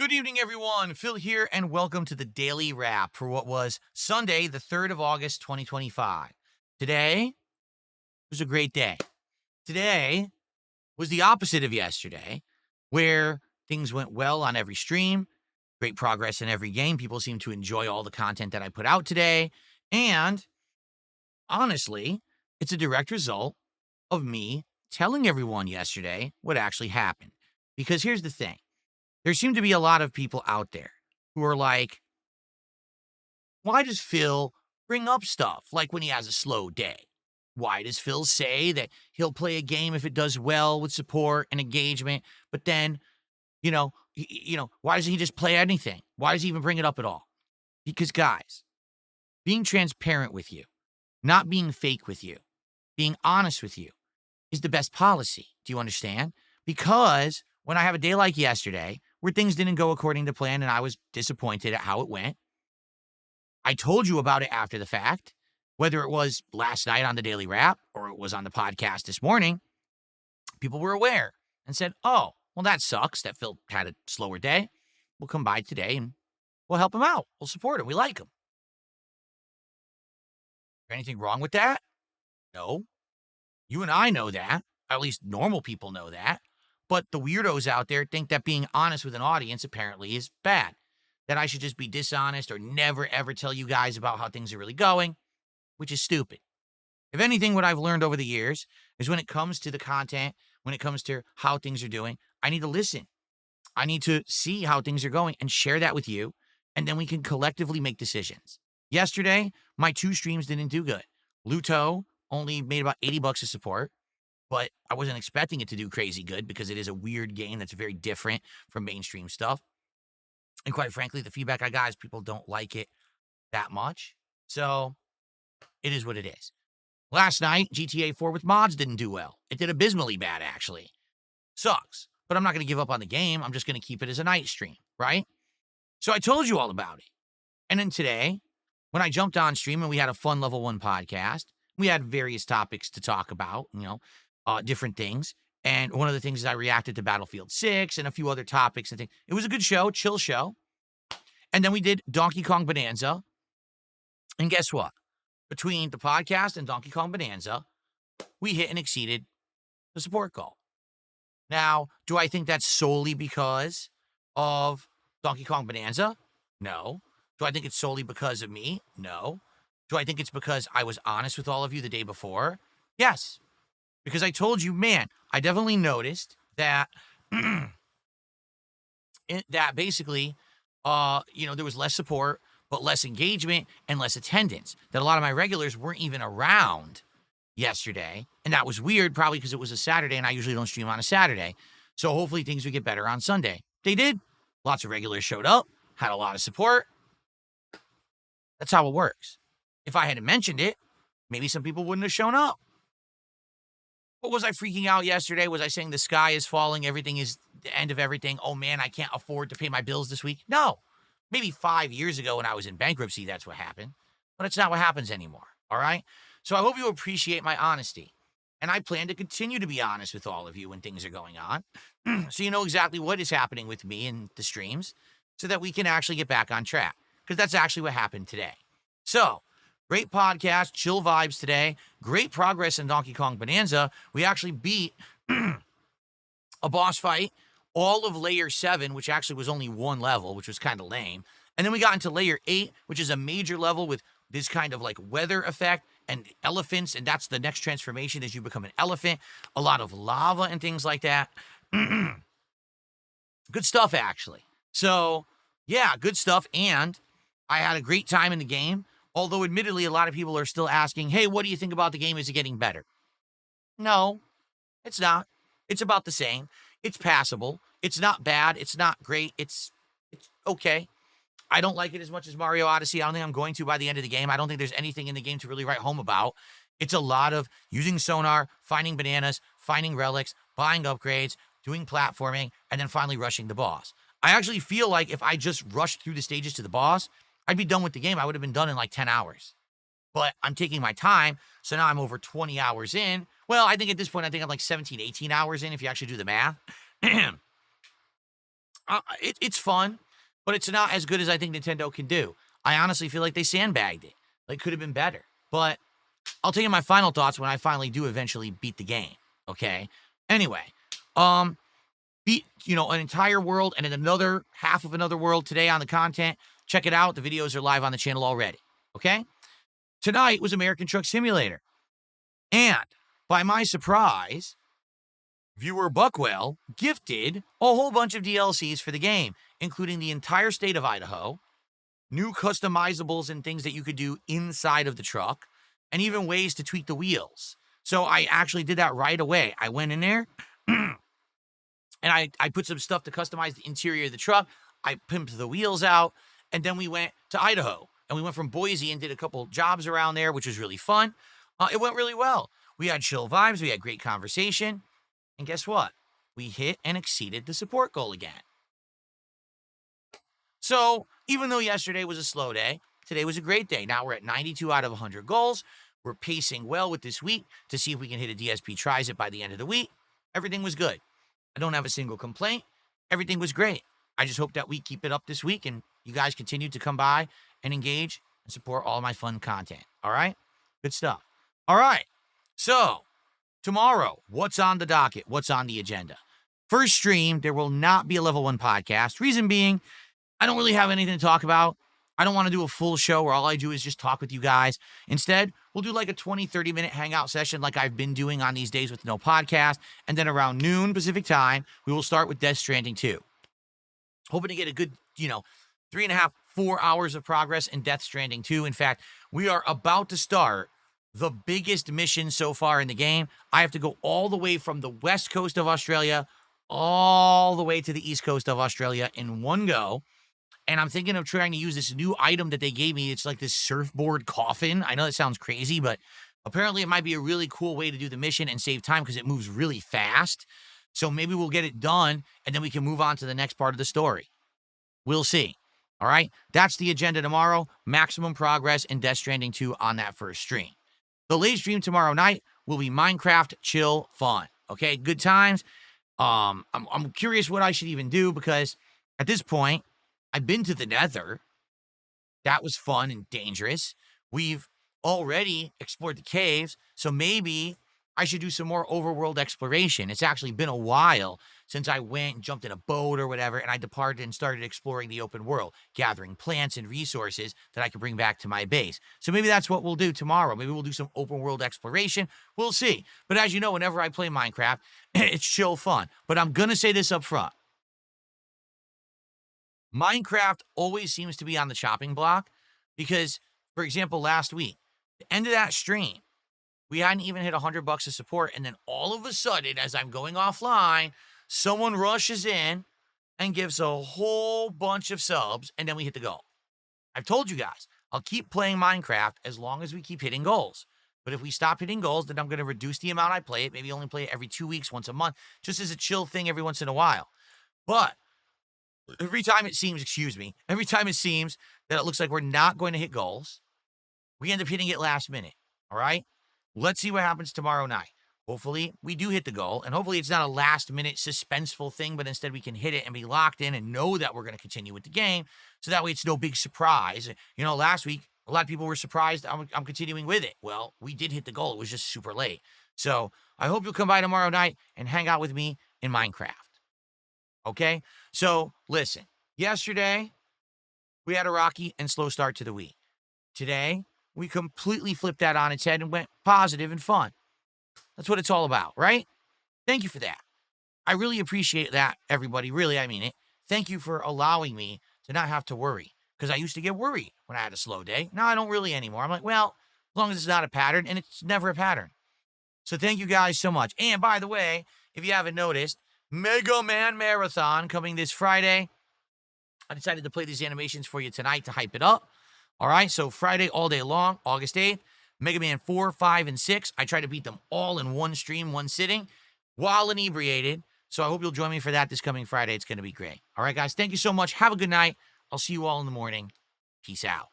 Good evening, everyone. Phil here, and welcome to the Daily Wrap for what was Sunday, the 3rd of August, 2025. Today was a great day. Today was the opposite of yesterday, where things went well on every stream, great progress in every game. People seem to enjoy all the content that I put out today. And honestly, it's a direct result of me telling everyone yesterday what actually happened. Because here's the thing. There seem to be a lot of people out there who are like, why does Phil bring up stuff like when he has a slow day? Why does Phil say that he'll play a game if it does well with support and engagement, but then, why doesn't he just play anything? Why does he even bring it up at all? Because guys, being transparent with you, not being fake with you, being honest with you is the best policy. Do you understand? Because when I have a day like yesterday where things didn't go according to plan and I was disappointed at how it went, I told you about it after the fact, whether it was last night on the Daily Wrap or it was on the podcast this morning. People were aware and said, oh, well, that sucks that Phil had a slower day. We'll come by today and we'll help him out. We'll support him. We like him. Anything wrong with that? No. You and I know that. At least normal people know that. But the weirdos out there think that being honest with an audience apparently is bad. That I should just be dishonest or never, ever tell you guys about how things are really going, which is stupid. If anything, what I've learned over the years is when it comes to the content, when it comes to how things are doing, I need to listen. I need to see how things are going and share that with you, and then we can collectively make decisions. Yesterday, my 2 streams didn't do good. Luto only made about $80 of support, but I wasn't expecting it to do crazy good because it is a weird game that's very different from mainstream stuff. And quite frankly, the feedback I got is people don't like it that much. So it is what it is. Last night, GTA 4 with mods didn't do well. It did abysmally bad, actually. Sucks. But I'm not going to give up on the game. I'm just going to keep it as a night stream, right? So I told you all about it. And then today, when I jumped on stream and we had a fun level 1 podcast, we had various topics to talk about, different things. And one of the things is I reacted to Battlefield 6 and a few other topics and things. It was a good show, chill show. And then we did Donkey Kong Bonanza. And guess what? Between the podcast and Donkey Kong Bonanza, we hit and exceeded the support goal. Now, do I think that's solely because of Donkey Kong Bonanza? No. Do I think it's solely because of me? No. Do I think it's because I was honest with all of you the day before? Yes. Because I told you, man, I definitely noticed that that basically, there was less support, but less engagement and less attendance. That a lot of my regulars weren't even around yesterday. And that was weird, probably because it was a Saturday and I usually don't stream on a Saturday. So hopefully things would get better on Sunday. They did. Lots of regulars showed up, had a lot of support. That's how it works. If I hadn't mentioned it, maybe some people wouldn't have shown up. What was I freaking out yesterday? Was I saying the sky is falling, everything is the end of everything? Oh man, I can't afford to pay my bills this week. No. Maybe 5 years ago when I was in bankruptcy, that's what happened. But it's not what happens anymore, all right? So I hope you appreciate my honesty. And I plan to continue to be honest with all of you when things are going on. So you know exactly what is happening with me in the streams so that we can actually get back on track. Because that's actually what happened today. So, great podcast, chill vibes today. Great progress in Donkey Kong Bonanza. We actually beat a boss fight, all of layer 7, which actually was only 1 level, which was kind of lame. And then we got into layer 8, which is a major level with this kind of like weather effect and elephants. And that's the next transformation as you become an elephant. A lot of lava and things like that. Good stuff, actually. So, yeah, good stuff. And I had a great time in the game. Although, admittedly, a lot of people are still asking, hey, what do you think about the game? Is it getting better? No, it's not. It's about the same. It's passable. It's not bad. It's not great. It's okay. I don't like it as much as Mario Odyssey. I don't think I'm going to by the end of the game. I don't think there's anything in the game to really write home about. It's a lot of using sonar, finding bananas, finding relics, buying upgrades, doing platforming, and then finally rushing the boss. I actually feel like if I just rushed through the stages to the boss, I'd be done with the game. I would have been done in like 10 hours. But I'm taking my time, so now I'm over 20 hours in. Well, I think at this point, I'm like 17, 18 hours in if you actually do the math. It's fun, but it's not as good as I think Nintendo can do. I honestly feel like they sandbagged it. Like, could have been better. But I'll tell you my final thoughts when I finally do eventually beat the game. Okay. Anyway, um, beat an entire world and then another half of another world today on the content. Check it out. The videos are live on the channel already. Okay. Tonight was American Truck Simulator, and by my surprise, viewer Buckwell gifted a whole bunch of DLCs for the game, including the entire state of Idaho, new customizables and things that you could do inside of the truck, and even ways to tweak the wheels. So I actually did that right away. I went in there and I put some stuff to customize the interior of the truck. I pimped the wheels out, and then we went to Idaho. And we went from Boise and did a couple jobs around there, which was really fun. It went really well. We had chill vibes. We had great conversation. And guess what? We hit and exceeded the support goal again. So even though yesterday was a slow day, today was a great day. Now we're at 92 out of 100 goals. We're pacing well with this week to see if we can hit a DSP tries it by the end of the week. Everything was good. I don't have a single complaint. Everything was great. I just hope that we keep it up this week and you guys continue to come by and engage and support all my fun content. All right? Good stuff. All right. So tomorrow, what's on the docket? What's on the agenda? First stream, there will not be a level 1 podcast. Reason being, I don't really have anything to talk about. I don't want to do a full show where all I do is just talk with you guys. Instead, we'll do like a 20, 30-minute hangout session like I've been doing on these days with no podcast. And then around noon Pacific time, we will start with Death Stranding 2. Hoping to get a good, 3.5, 4 hours of progress in Death Stranding 2. In fact, we are about to start the biggest mission so far in the game. I have to go all the way from the west coast of Australia all the way to the east coast of Australia in one go. And I'm thinking of trying to use this new item that they gave me. It's like this surfboard coffin. I know that sounds crazy, but apparently it might be a really cool way to do the mission and save time because it moves really fast. So maybe we'll get it done and then we can move on to the next part of the story. We'll see. All right. That's the agenda tomorrow. Maximum progress in Death Stranding 2 on that first stream. The late stream tomorrow night will be Minecraft chill fun. Okay. Good times. I'm curious what I should even do because at this point, I've been to the Nether. That was fun and dangerous. We've already explored the caves, so maybe I should do some more overworld exploration. It's actually been a while since I went and jumped in a boat or whatever, and I departed and started exploring the open world, gathering plants and resources that I could bring back to my base. So maybe that's what we'll do tomorrow. Maybe we'll do some open world exploration. We'll see. But as you know, whenever I play Minecraft, it's chill fun. But I'm going to say this up front. Minecraft always seems to be on the chopping block because, for example, last week, the end of that stream, we hadn't even hit $100 of support. And then all of a sudden, as I'm going offline, someone rushes in and gives a whole bunch of subs, and then we hit the goal. I've told you guys, I'll keep playing Minecraft as long as we keep hitting goals. But if we stop hitting goals, then I'm going to reduce the amount I play it, maybe only play it every 2 weeks, once a month, just as a chill thing every once in a while. But every time it seems that it looks like we're not going to hit goals, we end up hitting it last minute. All right? Let's see what happens tomorrow night. Hopefully, we do hit the goal, and hopefully it's not a last-minute suspenseful thing, but instead we can hit it and be locked in and know that we're going to continue with the game, so that way it's no big surprise. Last week, a lot of people were surprised I'm continuing with it. Well, we did hit the goal. It was just super late. So I hope you'll come by tomorrow night and hang out with me in Minecraft. Okay? So, listen. Yesterday, we had a rocky and slow start to the week. Today, we completely flipped that on its head and went positive and fun. That's what it's all about, right? Thank you for that. I really appreciate that, everybody. Really, I mean it. Thank you for allowing me to not have to worry. Because I used to get worried when I had a slow day. Now I don't really anymore. I'm like, well, as long as it's not a pattern, and it's never a pattern. So thank you guys so much. And by the way, if you haven't noticed, Mega Man Marathon coming this Friday. I decided to play these animations for you tonight to hype it up. All right, so Friday all day long, August 8th, Mega Man 4, 5, and 6. I try to beat them all in one stream, one sitting, while inebriated. So I hope you'll join me for that this coming Friday. It's going to be great. All right, guys, thank you so much. Have a good night. I'll see you all in the morning. Peace out.